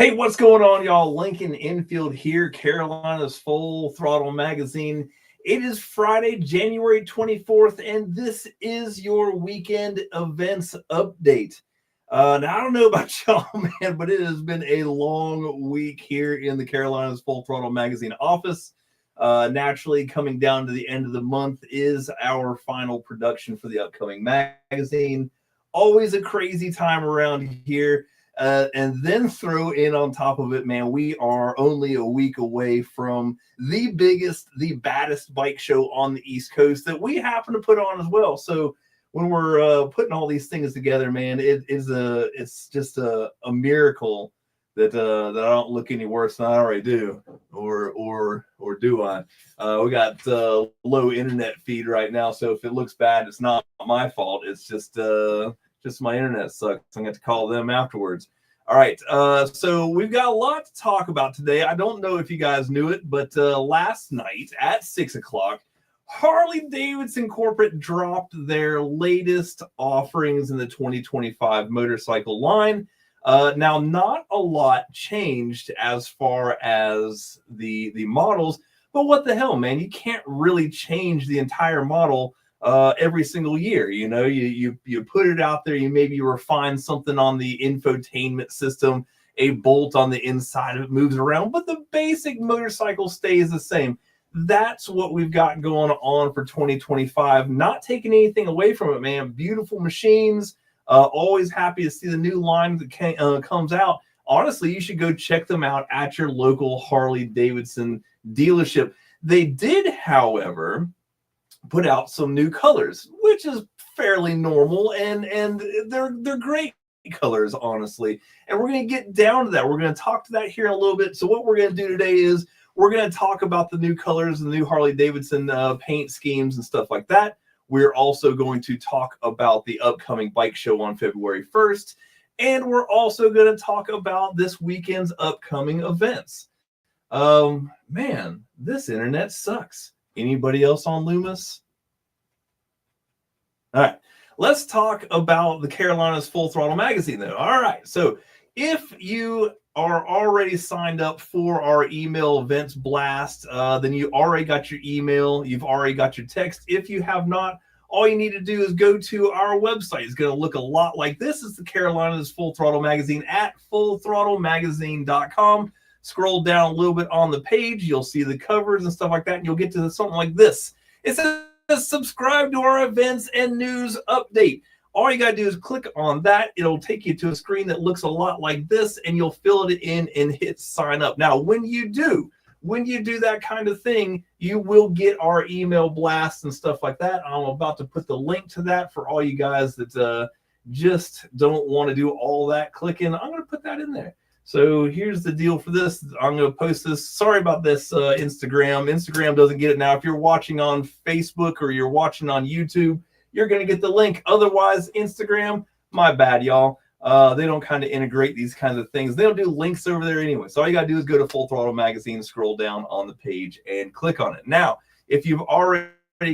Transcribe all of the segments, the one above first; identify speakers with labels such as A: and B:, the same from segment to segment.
A: Hey, what's going on, y'all? Lincoln Infield here, Carolina's Full Throttle Magazine. It is Friday, January 24th, and this is your weekend events update. Now, I don't know about y'all, man, but it has been a long week here in the Carolina's Full Throttle Magazine office. Naturally, coming down to the end of the month is our final production for the upcoming magazine. Always a crazy time around here. And then throw in on top of it, man, we are only a week away from the biggest, the baddest bike show on the East Coast that we happen to put on as well. So when we're putting all these things together, man, it's just a miracle that that I don't look any worse than I already do, or do I? We got low internet feed right now, so if it looks bad, it's not my fault. It's just my internet sucks. I'm going to call them afterwards. All right. So we've got a lot to talk about today. I don't know if you guys knew it, but last night at 6 o'clock, Harley Davidson Corporate dropped their latest offerings in the 2025 motorcycle line. Now, not a lot changed as far as the models, but what the hell, man? You can't really change the entire model every single year. You know, you put it out there, you maybe refine something on the infotainment system, a bolt on the inside of it moves around, but the basic motorcycle stays the same. That's what we've got going on for 2025. Not taking anything away from it, man. Beautiful machines. Always happy to see the new line that comes out. Honestly, you should go check them out at your local Harley Davidson dealership. They did, however, put out some new colors, which is fairly normal, and they're great colors, honestly. And we're going to get down to that. We're going to talk to that here in a little bit. So what we're going to do today is we're going to talk about the new colors, the new Harley Davidson paint schemes and stuff like that. We're also going to talk about the upcoming bike show on February 1st. And we're also going to talk about this weekend's upcoming events. Man, this internet sucks. Anybody else on Loomis? All right, let's talk about the Carolina's Full Throttle Magazine, though. All right, so if you are already signed up for our email events blast, then you already got your email, you've already got your text. If you have not, all you need to do is go to our website. It's going to look a lot like this. It's the Carolina's Full Throttle Magazine at fullthrottlemagazine.com. Scroll down a little bit on the page, you'll see the covers and stuff like that, and you'll get to something like this. It says subscribe to our events and news update. All you got to do is click on that. It'll take you to a screen that looks a lot like this, and you'll fill it in and hit sign up. Now, when you do that kind of thing, you will get our email blasts and stuff like that. I'm about to put the link to that for all you guys that just don't want to do all that clicking. I'm going to put that in there. So here's the deal for this. I'm going to post this. Sorry about this, Instagram. Instagram doesn't get it now. If you're watching on Facebook or you're watching on YouTube, you're going to get the link. Otherwise, Instagram, my bad, y'all. They don't kind of integrate these kinds of things. They don't do links over there anyway. So all you got to do is go to Full Throttle Magazine, scroll down on the page, and click on it. Now, if you've already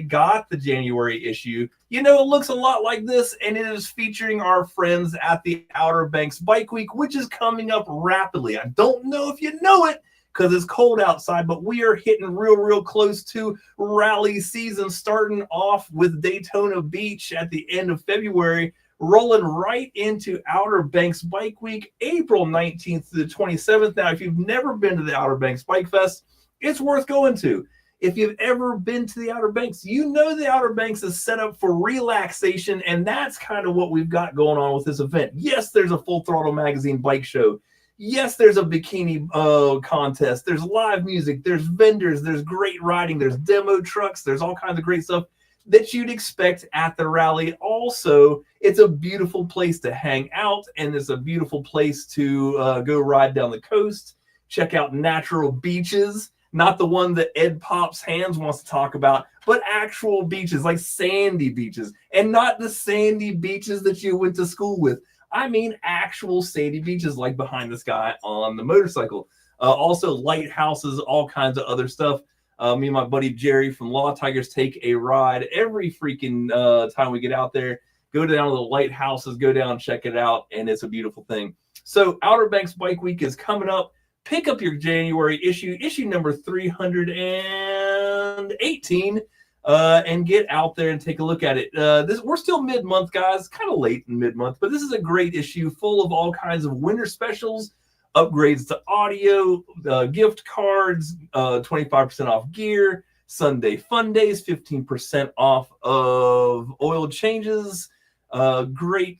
A: got the January issue, you know it looks a lot like this, and it is featuring our friends at the Outer Banks Bike Week, which is coming up rapidly. I don't know if you know it because it's cold outside, but we are hitting real close to rally season, starting off with Daytona Beach at the end of February, rolling right into Outer Banks Bike Week, April 19th to the 27th. Now, if you've never been to the Outer Banks Bike Fest, it's worth going to. If you've ever been to the Outer Banks, you know the Outer Banks is set up for relaxation, and that's kind of what we've got going on with this event. Yes, there's a Full Throttle Magazine bike show. Yes, there's a bikini contest. There's live music. There's vendors. There's great riding. There's demo trucks. There's all kinds of great stuff that you'd expect at the rally. Also, it's a beautiful place to hang out, and it's a beautiful place to go ride down the coast, check out natural beaches. Not the one that Ed Pop's Hands wants to talk about, but actual beaches, like sandy beaches, and not the sandy beaches that you went to school with. I mean actual sandy beaches like behind this guy on the motorcycle. Also lighthouses, all kinds of other stuff. Me and my buddy Jerry from Law Tigers take a ride every freaking time we get out there. Go down to the lighthouses, go down, check it out, and it's a beautiful thing. So Outer Banks Bike Week is coming up. Pick up your January issue number 318, and get out there and take a look at it. We're still mid-month, guys, kind of late in mid-month, but this is a great issue full of all kinds of winter specials, upgrades to audio, gift cards, 25% off gear, Sunday Fun Days, 15% off of oil changes, great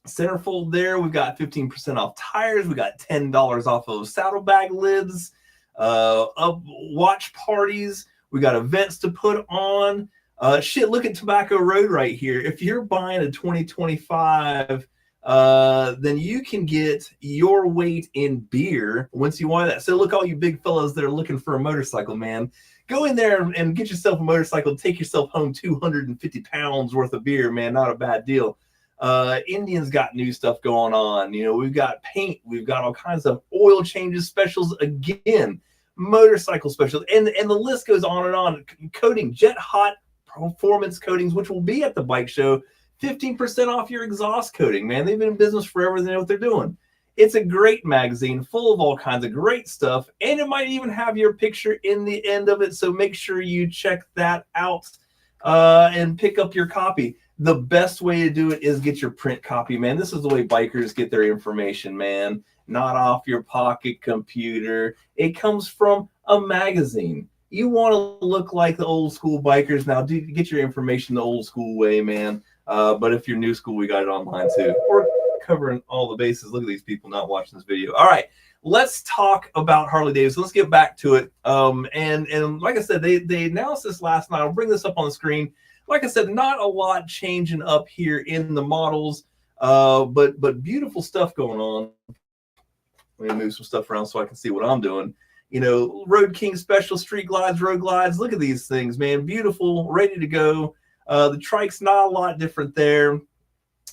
A: centerfold there. We've got 15% off tires. We got $10 off of saddlebag lids, watch parties. We got events to put on. Look at Tobacco Road right here. If you're buying a 2025, then you can get your weight in beer once you want that. So look, all you big fellas that are looking for a motorcycle, man, go in there and get yourself a motorcycle. Take yourself home 250 pounds worth of beer, man. Not a bad deal. Indian's got new stuff going on. You know, we've got paint, we've got all kinds of oil changes specials again, motorcycle specials, and the list goes on and on. Coating, Jet Hot performance coatings, which will be at the bike show, 15% off your exhaust coating, man. They've been in business forever. They know what they're doing. It's a great magazine full of all kinds of great stuff, and it might even have your picture in the end of it. So make sure you check that out and pick up your copy. The best way to do it is get your print copy, man. This is the way bikers get their information, man. Not off your pocket computer. It comes from a magazine. You want to look like the old school bikers. Now, get your information the old school way, man. But if you're new school, we got it online too. We're covering all the bases. Look at these people not watching this video. All right, let's talk about Harley Davidson. Let's get back to it. And like I said, they announced this last night. I'll bring this up on the screen. Like I said, not a lot changing up here in the models, but beautiful stuff going on. Let me move some stuff around so I can see what I'm doing. You know, Road King Special, Street Glides, Road Glides. Look at these things, man. Beautiful, ready to go. The trike's not a lot different there.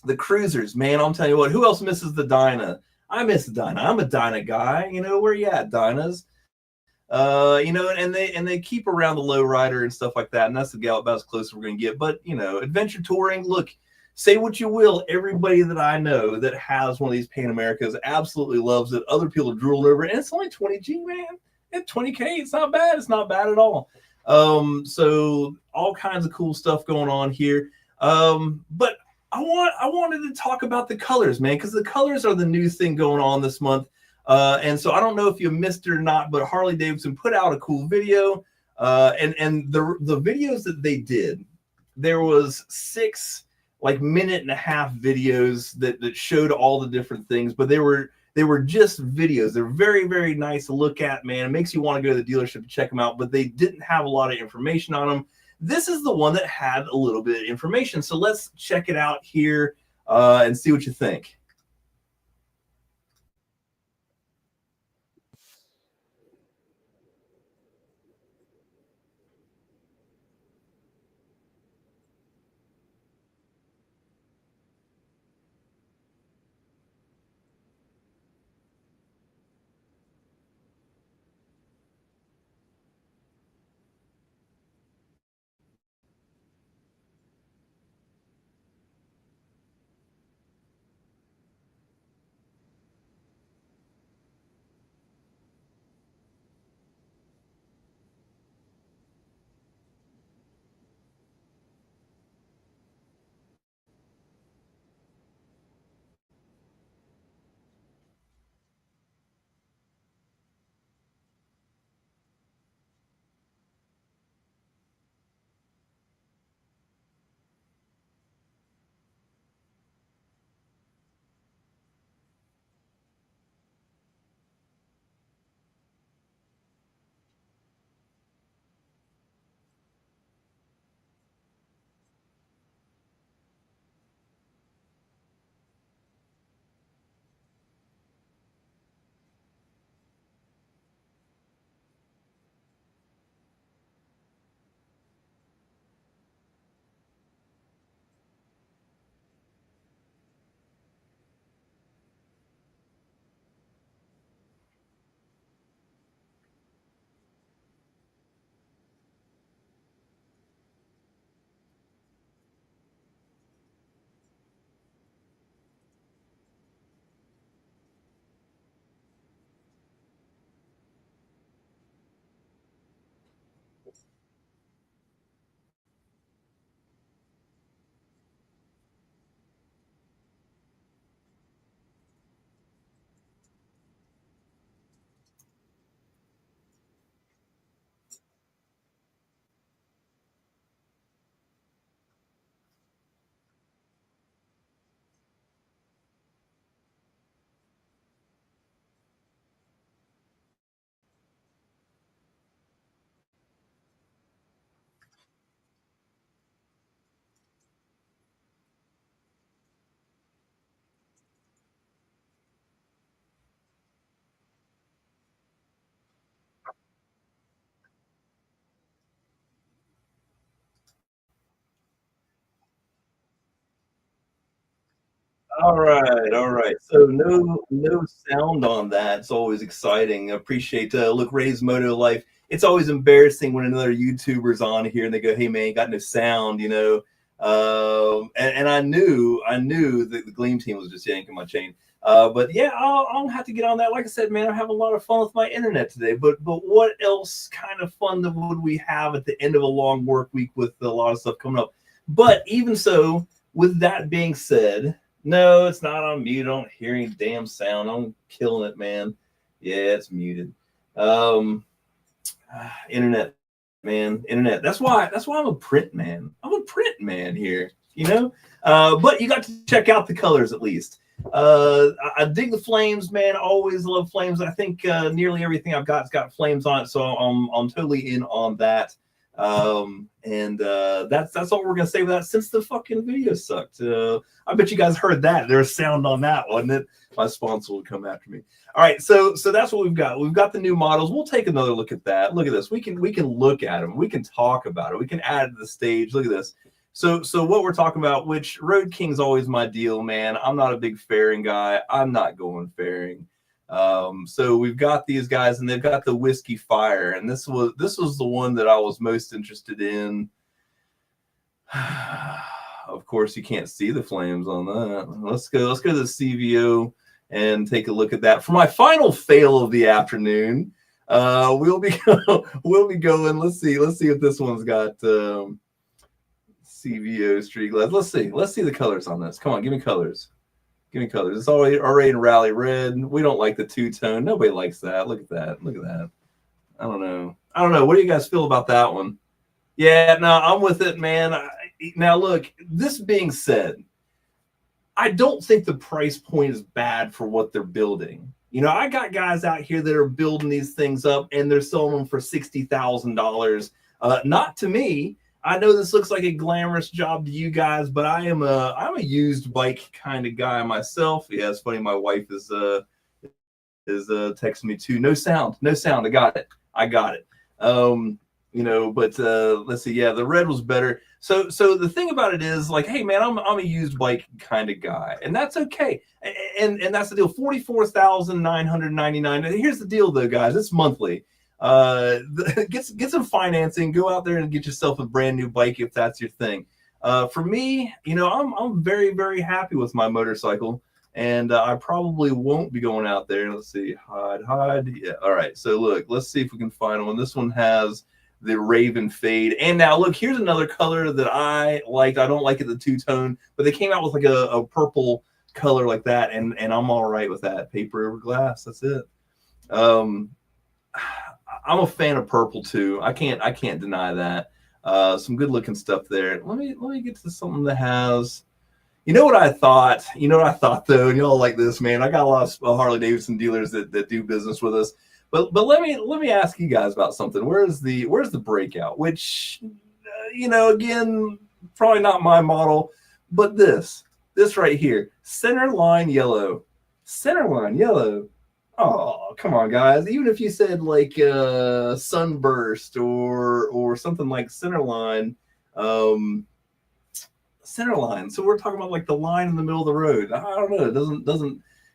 A: The cruisers, man, I'm telling you what, who else misses the Dyna? I miss the Dyna. I'm a Dyna guy. You know, where you at, Dynas? You know, and they keep around the lowrider and stuff like that, and that's about as close as we're gonna get. But you know, adventure touring, look, say what you will, everybody that I know that has one of these Pan Americas absolutely loves it. Other people drool over it, and it's only 20G, man. At 20K, it's not bad. It's not bad at all. So all kinds of cool stuff going on here. But I wanted to talk about the colors, man, because the colors are the new thing going on this month. And so I don't know if you missed it or not, but Harley Davidson put out a cool video. And the videos that they did, there was 6 like minute and a half videos that showed all the different things, but they were just videos. They're very, very nice to look at, man. It makes you want to go to the dealership to check them out, but they didn't have a lot of information on them. This is the one that had a little bit of information. So let's check it out here and see what you think. All right, all right. So no sound on that. It's always exciting. I appreciate look, Ray's Moto Life. It's always embarrassing when another YouTuber's on here and they go, "Hey man, you got no sound," you know. And I knew that the Gleam team was just yanking my chain. But yeah, I'll have to get on that. Like I said, man, I have a lot of fun with my internet today. But what else kind of fun that would we have at the end of a long work week with a lot of stuff coming up? But even so, with that being said, no, it's not on mute. I don't hear any damn sound. I'm killing it, man. Yeah, it's muted. Internet, man, internet. That's why I'm a print man. I'm a print man here, you know. But you got to check out the colors at least. I dig the flames, man. Always love flames. I think nearly everything I've got flames on it, so I'm totally in on that. And that's all we're gonna say with that. Since the fucking video sucked, I bet you guys heard that. There's sound on that, wasn't it? My sponsor will come after me. All right, so that's what we've got. We've got the new models. We'll take another look at that. Look at this. We can look at them. We can talk about it. We can add to the stage. Look at this. So what we're talking about, which Road King's always my deal, man. I'm not a big fairing guy. I'm not going fairing. So we've got these guys, and they've got the Whiskey Fire, and this was the one that I was most interested in. Of course, you can't see the flames on that. Let's go to the CVO and take a look at that. For my final fail of the afternoon, we'll be going. Let's see if this one's got CVO street glass. Let's see the colors on this. Come on, give me colors. Give me colors. It's already in Rally Red. We don't like the two-tone. Nobody likes that. Look at that. Look at that. I don't know. What do you guys feel about that one? Yeah, no, I'm with it, man. Now, look, this being said, I don't think the price point is bad for what they're building. You know, I got guys out here that are building these things up, and they're selling them for $60,000. Not to me. I know this looks like a glamorous job to you guys, but I'm a used bike kind of guy myself. Yeah, it's funny. My wife is texting me too. No sound. I got it. You know, but let's see. Yeah, the red was better. So the thing about it is, like, hey man, I'm a used bike kind of guy, and that's okay. And that's the deal. $44,999. Here's the deal, though, guys. It's monthly. Get some financing. Go out there and get yourself a brand new bike if that's your thing. For me, you know, I'm very, very happy with my motorcycle, and I probably won't be going out there. Let's see, hide. Yeah, all right. So look, let's see if we can find one. This one has the Raven Fade, and now look, here's another color that I liked. I don't like it, the two-tone, but they came out with like a purple color like that, and I'm all right with that. Paper over glass. That's it. I'm a fan of purple too. I can't deny that. Some good looking stuff there. Let me get to something that has. You know what I thought though, and y'all like this, man. I got a lot of Harley Davidson dealers that do business with us. But let me ask you guys about something. Where's the Breakout? Which you know, again, probably not my model, but this right here, center line yellow. Oh, come on, guys. Even if you said like Sunburst or something like Centerline, So we're talking about like the line in the middle of the road. I don't know. It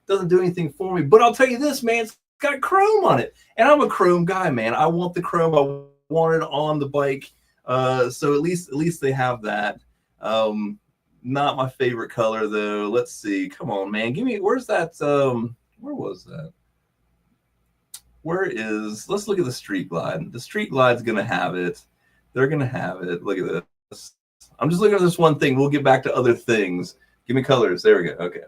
A: doesn't do anything for me. But I'll tell you this, man. It's got chrome on it, and I'm a chrome guy, man. I want the chrome. I want it on the bike. So at least they have that. Not my favorite color though. Let's see. Come on, man. Give me. Where's that? Where was that? Let's look at the Street Glide. The Street Glide's going to have it. They're going to have it. Look at this. I'm just looking at this one thing. We'll get back to other things. Give me colors. There we go. Okay.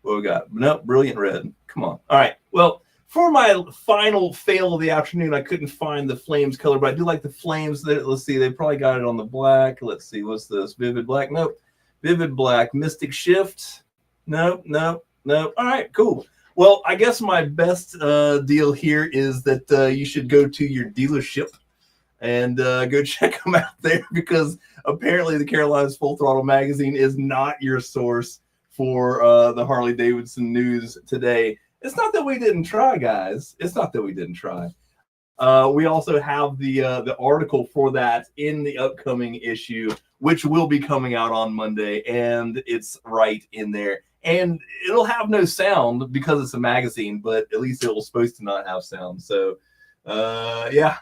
A: What we got? Nope. Brilliant red. Come on. All right. Well, for my final fail of the afternoon, I couldn't find the Flames color, but I do like the Flames. Let's see. They probably got it on the black. Let's see. What's this? Vivid Black? Nope. Vivid Black. Mystic Shift? Nope. All right. Cool. Well, I guess my best deal here is that you should go to your dealership and go check them out there, because apparently the Carolinas Full Throttle Magazine is not your source for the Harley Davidson news today. It's not that we didn't try, guys. It's not that we didn't try. We also have the article for that in the upcoming issue, which will be coming out on Monday, and it's right in there. and it'll have no sound because it's a magazine, but at least it was supposed to not have sound. So, yeah.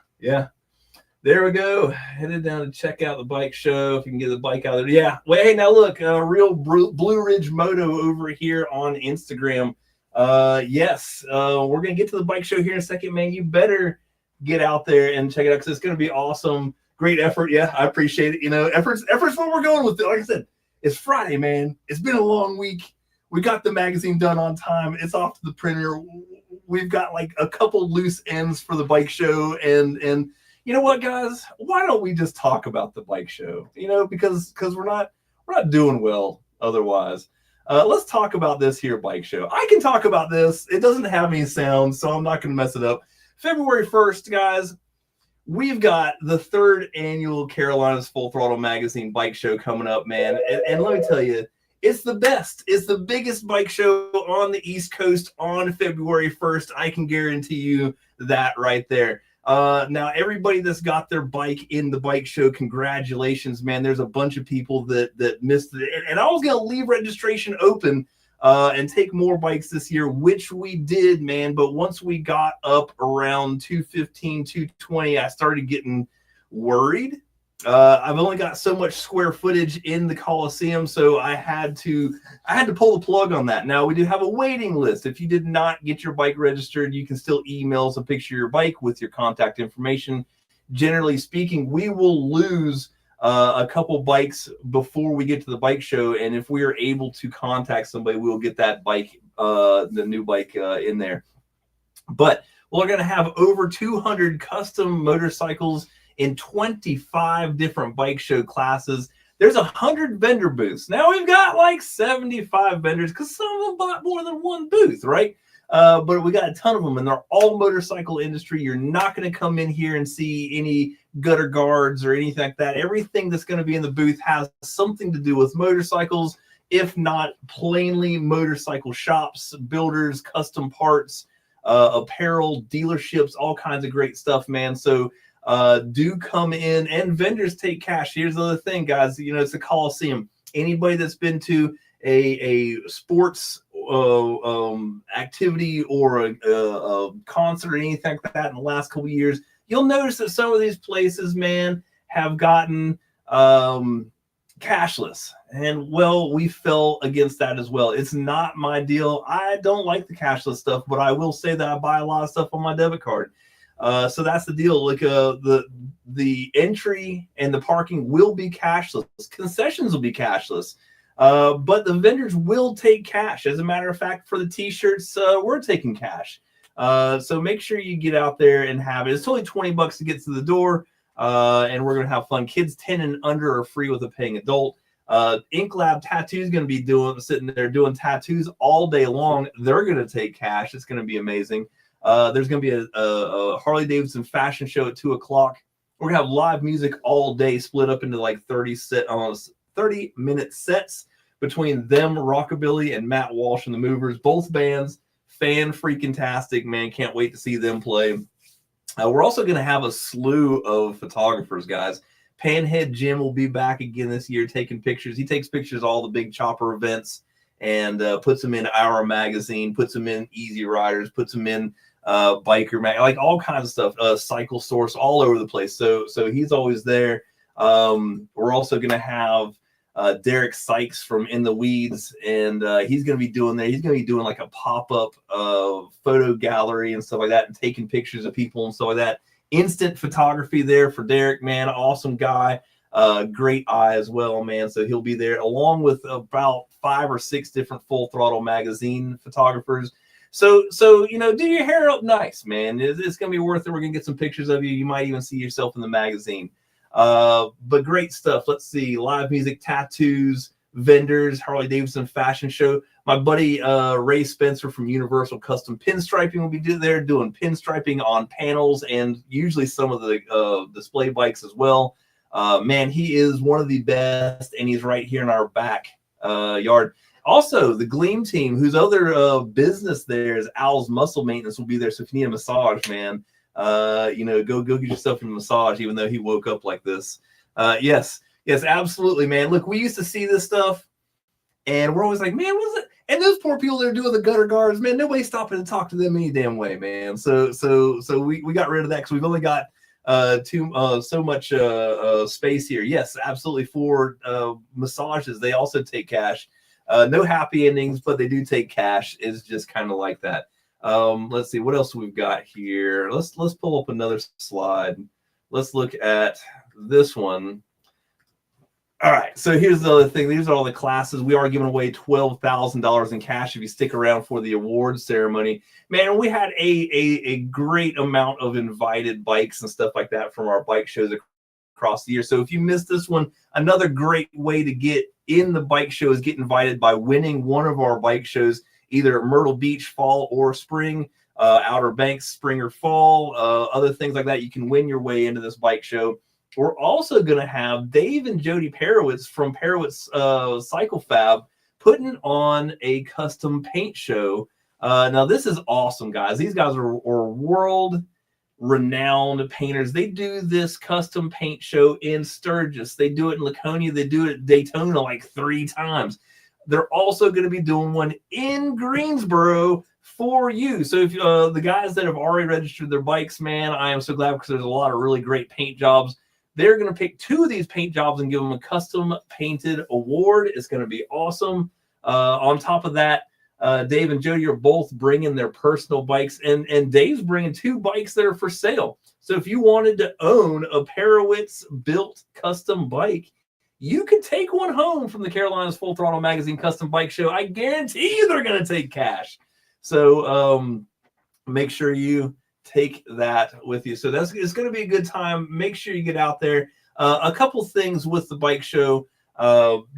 A: There we go. Headed down to check out the bike show. If you can get the bike out there. Yeah. Well, hey, now look, real Blue Ridge Moto over here on Instagram. Yes, we're going to get to the bike show here in a second, man. You better get out there and check it out because it's going to be awesome. Great effort. Yeah, I appreciate it. Effort's what we're going with. Like I said, it's Friday, man. It's been a long week. We got the magazine done on time. It's off to the printer. We've got like a couple loose ends for the bike show, and you know what, guys? Why don't we just talk about the bike show? Because we're not doing well otherwise. Let's talk about this here bike show. I can talk about this. It doesn't have any sound, so I'm not going to mess it up. February 1st, guys, we've got the 3rd annual Carolinas Full Throttle Magazine bike show coming up, man. And let me tell you, it's the best. It's the biggest bike show on the East Coast on February 1st. I can guarantee you that right there. Now, everybody that's got their bike in the bike show, congratulations, man. There's a bunch of people that missed it. And I was going to leave registration open and take more bikes this year, which we did, man. But once we got up around 215, 220, I started getting worried. I've only got so much square footage in the Coliseum, so I had to pull the plug on that. Now, we do have a waiting list. If you did not get your bike registered, you can still email us a picture of your bike with your contact information. Generally speaking, we will lose a couple bikes before we get to the bike show, and if we are able to contact somebody, we'll get that bike, the new bike in there. But we're going to have over 200 custom motorcycles in 25 different bike show classes. There's 100 vendor booths. Now we've got like 75 vendors because some of them bought more than one booth, right? But we got a ton of them, and they're all motorcycle industry. You're not going to come in here and see any gutter guards or anything like that. Everything that's going to be in the booth has something to do with motorcycles, if not plainly motorcycle shops, builders, custom parts, apparel, dealerships, all kinds of great stuff, man. So do come in, and vendors take cash. Here's the other thing, guys. It's a Coliseum. Anybody that's been to a sports activity or a concert or anything like that in the last couple of years, you'll notice that some of these places, man, have gotten cashless. And, well, we fell against that as well. It's not my deal. I don't like the cashless stuff, but I will say that I buy a lot of stuff on my debit card. So that's the deal. Like the entry and the parking will be cashless. Concessions will be cashless. But the vendors will take cash. As a matter of fact, for the t-shirts, we're taking cash. So make sure you get out there and have it. It's only $20 to get to the door. And we're going to have fun. Kids 10 and under are free with a paying adult. Ink Lab Tattoo is going to be sitting there doing tattoos all day long. They're going to take cash. It's going to be amazing. There's going to be a Harley Davidson fashion show at 2 o'clock. We're going to have live music all day, split up into like 30-minute sets between them, Rockabilly, and Matt Walsh and the Movers. Both bands, fan-freaking-tastic, man. Can't wait to see them play. We're also going to have a slew of photographers, guys. Panhead Jim will be back again this year taking pictures. He takes pictures of all the big chopper events and puts them in Our Magazine, puts them in Easy Riders, puts them in Biker Mag, like all kinds of stuff, Cycle Source, all over the place. So he's always there. We're also going to have Derek Sykes from In the Weeds, and he's going to be doing like a pop-up photo gallery and stuff like that, and taking pictures of people and stuff like that. Instant photography there for Derek, man. Awesome guy. Great eye as well, man. So he'll be there along with about 5 or 6 different Full Throttle Magazine photographers. So do your hair up nice, man. It's going to be worth it. We're going to get some pictures of you. You might even see yourself in the magazine. But great stuff. Let's see. Live music, tattoos, vendors, Harley Davidson fashion show. My buddy Ray Spencer from Universal Custom Pinstriping will be there doing pinstriping on panels and usually some of the display bikes as well. Man, he is one of the best, and he's right here in our back yard. Also, the Gleam team, whose other business there is Al's Muscle Maintenance, will be there. So if you need a massage, man, go get yourself a massage, even though he woke up like this. Yes, absolutely, man. Look, we used to see this stuff, And we're always like, man, what is it? And those poor people that are doing the gutter guards, man, nobody's stopping to talk to them any damn way, man. So we got rid of that because we've only got so much space here. Yes, absolutely. For massages, they also take cash. No happy endings, but they do take cash. It's just kind of like that. Let's see what else we've got here. Let's pull up another slide. Let's look at this one. All right, so here's the other thing. These are all the classes. We are giving away $12,000 in cash if you stick around for the awards ceremony. Man, we had a great amount of invited bikes and stuff like that from our bike shows across the year. So if you missed this one, another great way to get in the bike show is get invited by winning one of our bike shows, either Myrtle Beach fall or spring, Outer Banks spring or fall, other things like that. You can win your way into this bike show. We're also going to have Dave and Jody Perowitz from Perowitz Cycle Fab putting on a custom paint show. Now, this is awesome, guys. These guys are world-renowned painters. They do this custom paint show in Sturgis. They do it in Laconia. They do it at Daytona like 3 times. They're also going to be doing one in Greensboro for you. So if the guys that have already registered their bikes, man, I am so glad because there's a lot of really great paint jobs. They're going to pick 2 of these paint jobs and give them a custom painted award. It's going to be awesome. On top of that, Dave and Jody are both bringing their personal bikes, and Dave's bringing 2 bikes that are for sale. So if you wanted to own a Perowitz built custom bike, you could take one home from the Carolinas Full Throttle Magazine Custom Bike Show. I guarantee you they're going to take cash. So make sure you take that with you. So it's going to be a good time. Make sure you get out there. A couple things with the bike show.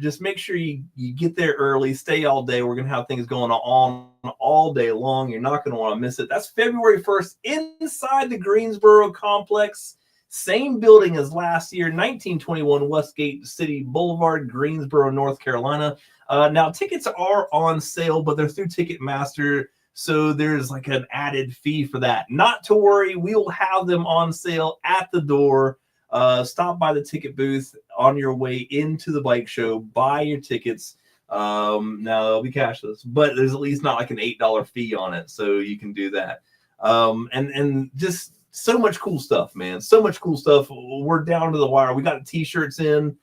A: Just make sure you get there early, stay all day. We're going to have things going on all day long. You're not going to want to miss it. That's February 1st inside the Greensboro complex. Same building as last year, 1921 Westgate City Boulevard, Greensboro, North Carolina. Now, tickets are on sale, but they're through Ticketmaster. So there's like an added fee for that. Not to worry, we will have them on sale at the door. Stop by the ticket booth on your way into the bike show. Buy your tickets. Now they'll be cashless, but there's at least not like an $8 fee on it, so you can do that. And just so much cool stuff, man. So much cool stuff. We're down to the wire. We got the t-shirts in.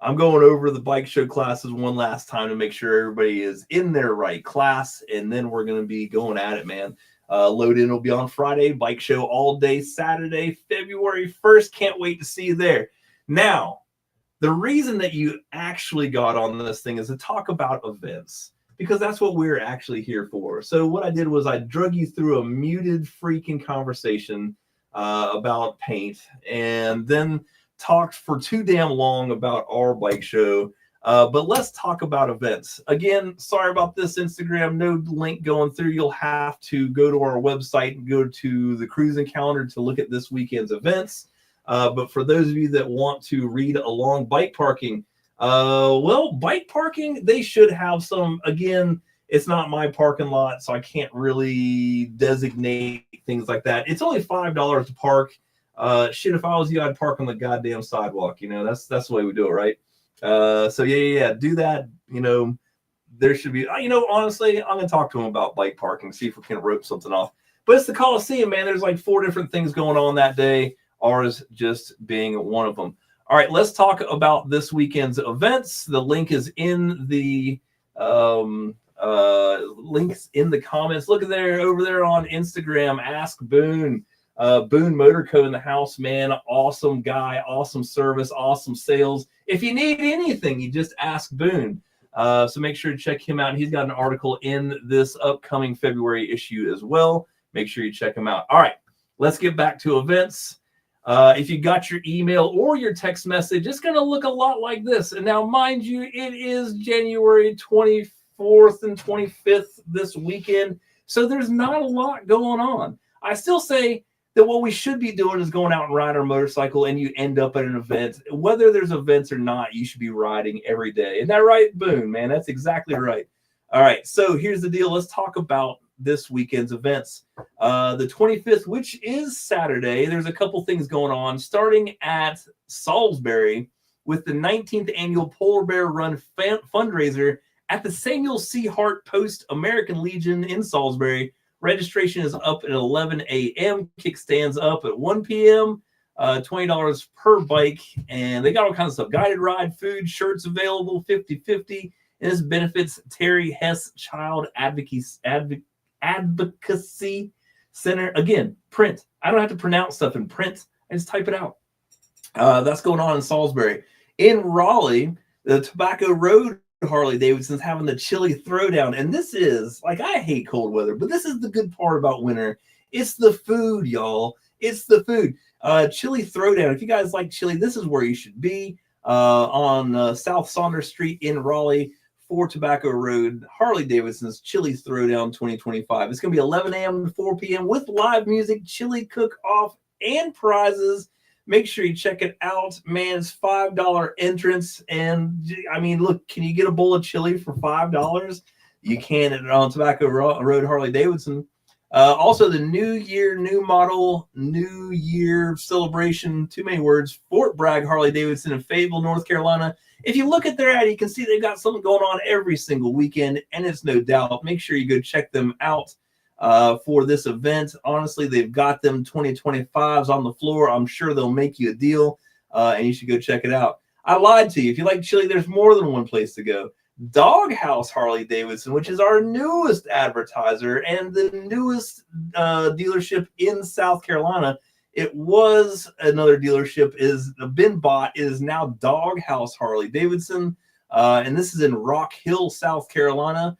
A: I'm going over the bike show classes one last time to make sure everybody is in their right class, and then we're going to be going at it, man. Load in will be on Friday, bike show all day Saturday, February 1st. Can't wait to see you there. Now, the reason that you actually got on this thing is to talk about events, because that's what we're actually here for. So what I did was I drug you through a muted freaking conversation about paint, and then talked for too damn long about our bike show. But let's talk about events. Again, sorry about this, Instagram, no link going through. You'll have to go to our website and go to the cruising calendar to look at this weekend's events. But for those of you that want to read along bike parking, well, bike parking, they should have some. Again, it's not my parking lot, so I can't really designate things like that. It's only $5 to park. Shit, if I was you, I'd park on the goddamn sidewalk. You know, that's the way we do it, right? So yeah, do that. You know, there should be, honestly, I'm going to talk to him about bike parking, see if we can rope something off. But it's the Coliseum, man. There's like 4 different things going on that day, ours just being one of them. All right, let's talk about this weekend's events. The link is in the links in the comments. Look at there, over there on Instagram, Ask Boone. Boone Motor Co. in the house, man. Awesome guy, awesome service, awesome sales. If you need anything, you just ask Boone. So make sure to check him out. He's got an article in this upcoming February issue as well. Make sure you check him out. All right, let's get back to events. If you got your email or your text message, it's going to look a lot like this. And now, mind you, it is January 24th and 25th this weekend. So there's not a lot going on. I still say that what we should be doing is going out and riding our motorcycle, and you end up at an event. Whether there's events or not, you should be riding every day. Isn't that right, Boone, man? That's exactly right. All right, so here's the deal. Let's talk about this weekend's events. The 25th, which is Saturday, there's a couple things going on. Starting at Salisbury, with the 19th annual Polar Bear Run fundraiser at the Samuel C. Hart Post American Legion in Salisbury. Registration is up at 11 a.m. Kickstands up at 1 p.m. $20 per bike. And they got all kinds of stuff. Guided ride, food, shirts available, 50-50. And this benefits Terry Hess Child Advocacy Center. Again, print. I don't have to pronounce stuff in print. I just type it out. That's going on in Salisbury. In Raleigh, the Tobacco Road Harley Davidson's having the chili throwdown. And this is, like, I hate cold weather, but this is the good part about winter. It's the food, y'all. It's the food. Chili throwdown. If you guys like chili, this is where you should be. On South Saunders Street in Raleigh, 4 Tobacco Road, Harley Davidson's Chili Throwdown 2025. It's going to be 11 a.m. to 4 p.m. with live music, chili cook-off, and prizes. Make sure you check it out, man. It's $5 entrance, and I mean, look, can you get a bowl of chili for $5? You can on Tobacco Road Harley Davidson. Also, the New Year, New Model, New Year celebration, too many words, Fort Bragg Harley Davidson in Fayetteville, North Carolina. If you look at their ad, you can see they've got something going on every single weekend, and it's no doubt. Make sure you go check them out for this event. Honestly, they've got them 2025s on the floor. I'm sure they'll make you a deal, and you should go check it out. I lied to you. If you like chili, there's more than one place to go. Doghouse Harley Davidson, which is our newest advertiser and the newest dealership in South Carolina. It was another dealership, is been bought. It is now Doghouse Harley Davidson, and this is in Rock Hill, South Carolina.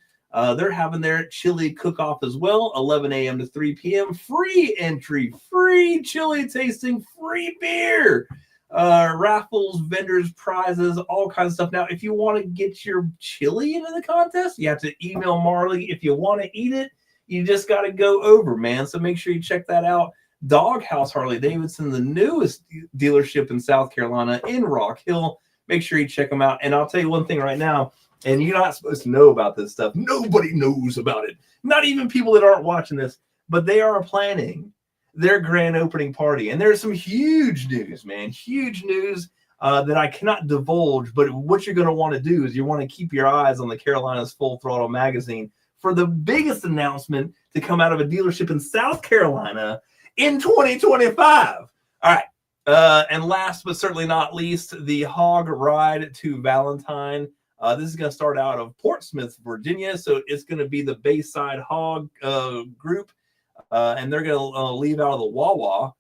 A: They're having their chili cook-off as well, 11 a.m. to 3 p.m. Free entry, free chili tasting, free beer. Raffles, vendors, prizes, all kinds of stuff. Now, if you want to get your chili into the contest, you have to email Marley. If you want to eat it, you just got to go over, man. So make sure you check that out. Doghouse Harley Davidson, the newest dealership in South Carolina in Rock Hill. Make sure you check them out. And I'll tell you one thing right now, and you're not supposed to know about this stuff. Nobody knows about it. Not even people that aren't watching this, but they are planning their grand opening party. And there's some huge news, man, huge news that I cannot divulge. But what you're going to want to do is you want to keep your eyes on the Carolinas Full Throttle magazine for the biggest announcement to come out of a dealership in South Carolina in 2025. All right. And last but certainly not least, the Hog Ride to Valentine. This is going to start out of Portsmouth, Virginia. So it's going to be the Bayside Hog group. And they're going to leave out of the Wawa,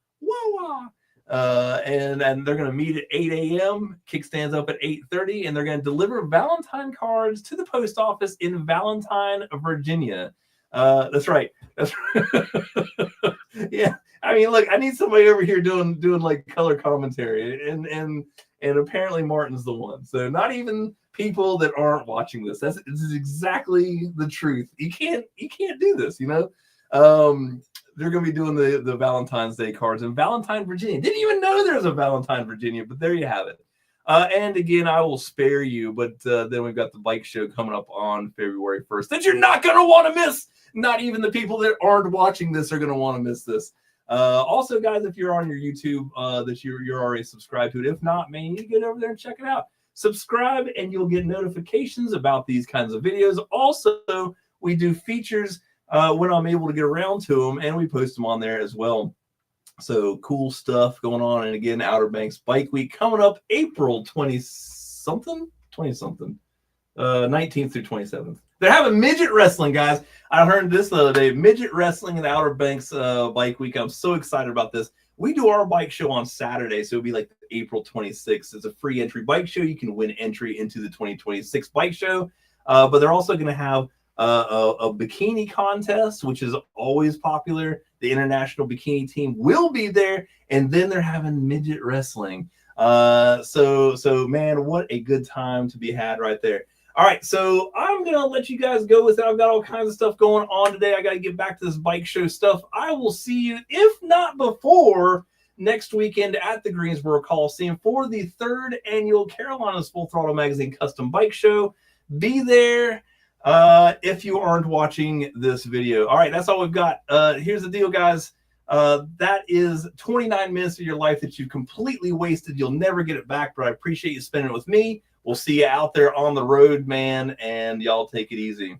A: and they're going to meet at 8 a.m. Kickstands up at 8:30, and they're going to deliver Valentine cards to the post office in Valentine, Virginia. That's right. That's right. Yeah. I mean, look, I need somebody over here doing like color commentary, and apparently Martin's the one. So not even people that aren't watching this. This is exactly the truth. You can't do this, you know. They're going to be doing the Valentine's Day cards in Valentine, Virginia. Didn't even know there was a Valentine, Virginia, but there you have it. And again, I will spare you, but then we've got the bike show coming up on February 1st that you're not going to want to miss. Not even the people that aren't watching this are going to want to miss this. Also, guys, if you're on your YouTube, that you're already subscribed to it. If not, man, you need to get over there and check it out. Subscribe, and you'll get notifications about these kinds of videos. Also, we do features when I'm able to get around to them, and we post them on there as well. So cool stuff going on. And again, Outer Banks Bike Week coming up April 20-something, 19th through 27th. They're having midget wrestling, guys. I heard this the other day. Midget wrestling in Outer Banks Bike Week. I'm so excited about this. We do our bike show on Saturday, so it'll be like April 26th. It's a free entry bike show. You can win entry into the 2026 bike show. But they're also going to have a bikini contest, which is always popular. The international bikini team will be there, and then they're having midget wrestling. So man, what a good time to be had right there. All right, so I'm gonna let you guys go with it. I've got all kinds of stuff going on today. I got to get back to this bike show stuff. I will see you, if not before, next weekend at the Greensboro Coliseum for the 3rd annual Carolinas Full Throttle Magazine Custom Bike Show. Be there if you aren't watching this video. All right, that's all we've got. Here's the deal, guys. That is 29 minutes of your life that you completely wasted. You'll never get it back, but I appreciate you spending it with me. We'll see you out there on the road, man, and y'all take it easy.